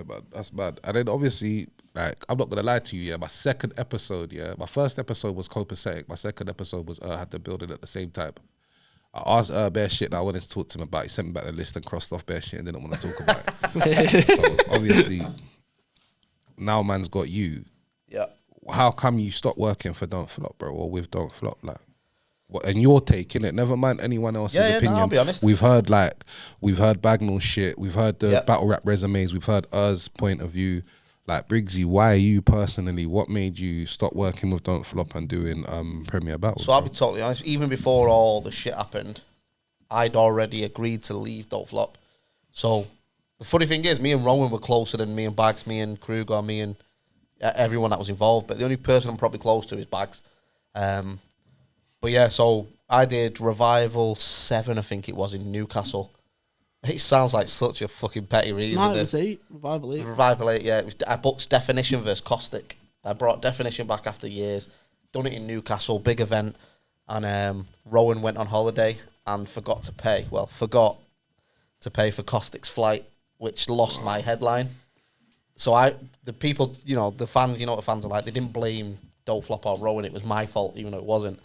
man, that's bad. And then obviously, like, I'm not gonna lie to you, yeah. My second episode, yeah. My first episode was copacetic. My second episode was had to build it at the same time. I asked bare shit that I wanted to talk to him about. He sent me back the list and crossed off bare shit and didn't want to talk about it. So obviously, now man's got you. Yeah. How come you stopped working for Don't Flop, bro, or with Don't Flop? Like, what? And you're taking it. Never mind anyone else's opinion. No, I'll be honest. We've heard Bagnall shit. We've heard the battle rap resumes. We've heard us point of view. Like, Briggsy, why are you personally? What made you stop working with Don't Flop and doing Premier Battles? So I'll be totally honest. Even before all the shit happened, I'd already agreed to leave Don't Flop. So the funny thing is, me and Rowan were closer than me and Bags, me and Eurgh, me and everyone that was involved. But the only person I'm probably close to is Bags. But yeah, so I did Revival 7, I think it was, in Newcastle. It sounds like such a fucking petty reason. No, it was 8. Revival 8. Revival 8, yeah. I booked Definition versus Caustic. I brought Definition back after years. Done it in Newcastle, big event. And Rowan went on holiday and forgot to pay for Caustic's flight, which lost my headline. So the people, the fans, what the fans are like, they didn't blame Don't Flop or Rowan. It was my fault, even though it wasn't.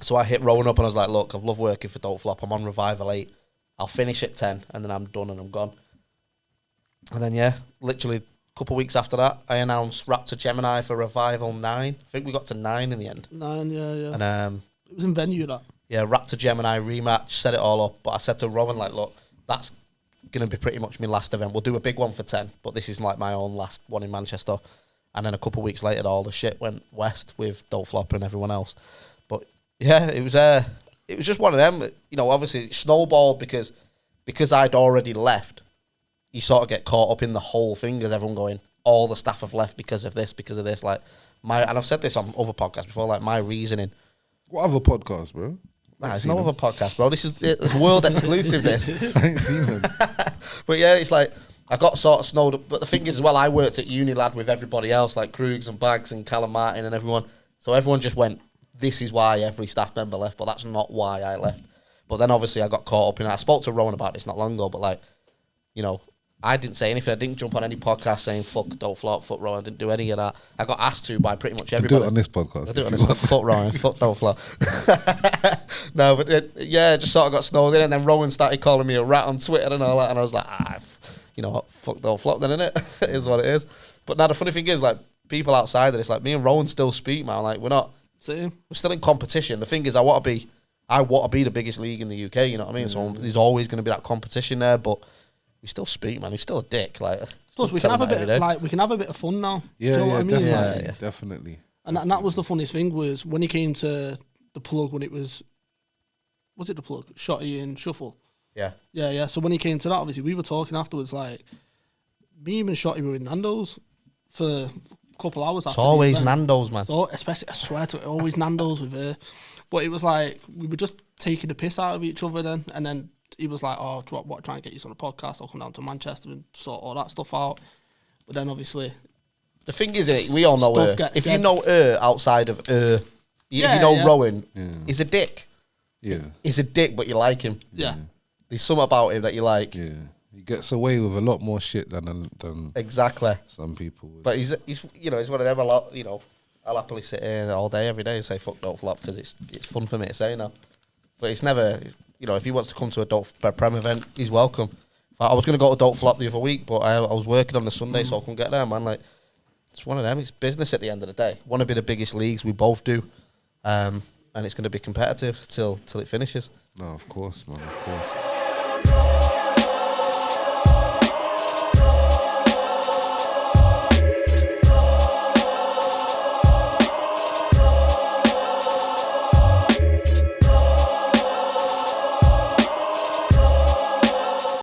So I hit Rowan up and I was like, look, I've loved working for Don't Flop. I'm on Revival 8. I'll finish at 10 and then I'm done and I'm gone. And then, literally a couple of weeks after that, I announced Raptor Gemini for Revival 9. I think we got to 9 in the end. 9, yeah. And it was in venue, that. Yeah, Raptor Gemini rematch, set it all up. But I said to Rowan, like, look, that's going to be pretty much my last event. We'll do a big one for 10, but this is like my own last one in Manchester. And then a couple of weeks later, all the shit went west with Don't Flop and everyone else. But yeah, it was just one of them. Obviously it snowballed because I'd already left. You sort of get caught up in the whole thing because everyone going, all the staff have left because of this. Like and I've said this on other podcasts before. Like my reasoning. What other podcast, bro? Nah, it's no other podcast, bro. This is world exclusive. This. I ain't seen them. But yeah, it's like I got sort of snowed up. But the thing is, as well, I worked at Unilad with everybody else, like Krug's and Bags and Callum Martin and everyone. So everyone just went, this is why every staff member left, but that's not why I left. But then obviously I got caught up in it. I spoke to Rowan about this not long ago, but like, I didn't say anything. I didn't jump on any podcast saying fuck Don't Flop, fuck Rowan. I didn't do any of that. I got asked to by pretty much everybody. Do it on this podcast. I do it on this podcast. Fuck Rowan, fuck Don't Flop. No, but it just sort of got snowed in, and then Rowan started calling me a rat on Twitter and all that, and I was like, fuck Don't Flop then, innit? It is what it is. But now the funny thing is, like, people outside of this, like me and Rowan still speak, man. Like, we're still in competition. The thing is, I want to be the biggest league in the UK, you know what I mean? So there's always going to be that competition there, but we still speak, man. He's still a dick. Like, plus we can have a bit of fun now. Yeah, Do you know what I mean? definitely, definitely. And that was the funniest thing, was when he came to the plug, when it was it the plug? Shotty and Shuffle. Yeah. Yeah. So when he came to that, obviously we were talking afterwards, like, me and Shotty were in Nandos for a couple hours. It's always Nandos, man. So, especially, I swear to it, always Nandos with her. But it was like, we were just taking the piss out of each other then. And then he was like, oh, try and get you on a podcast. I'll come down to Manchester and sort all that stuff out. But then obviously, the thing is, we all know her. If you know her outside of her, if you know Rowan, he's a dick. Yeah. He's a dick, but you like him. Yeah. There's something about him that you like. Yeah. He gets away with a lot more shit than exactly some people would. But he's one of them a lot. I'll happily sit in all day, every day, and say fuck Don't Flop because it's fun for me to say now. But it's never, if he wants to come to a Don't Prem event, he's welcome. I was going to go to Don't Flop the other week, but I was working on the Sunday, so I couldn't get there, man. Like, it's one of them. It's business at the end of the day. Want to be the biggest leagues, we both do, and it's going to be competitive till it finishes. No, of course, man, of course.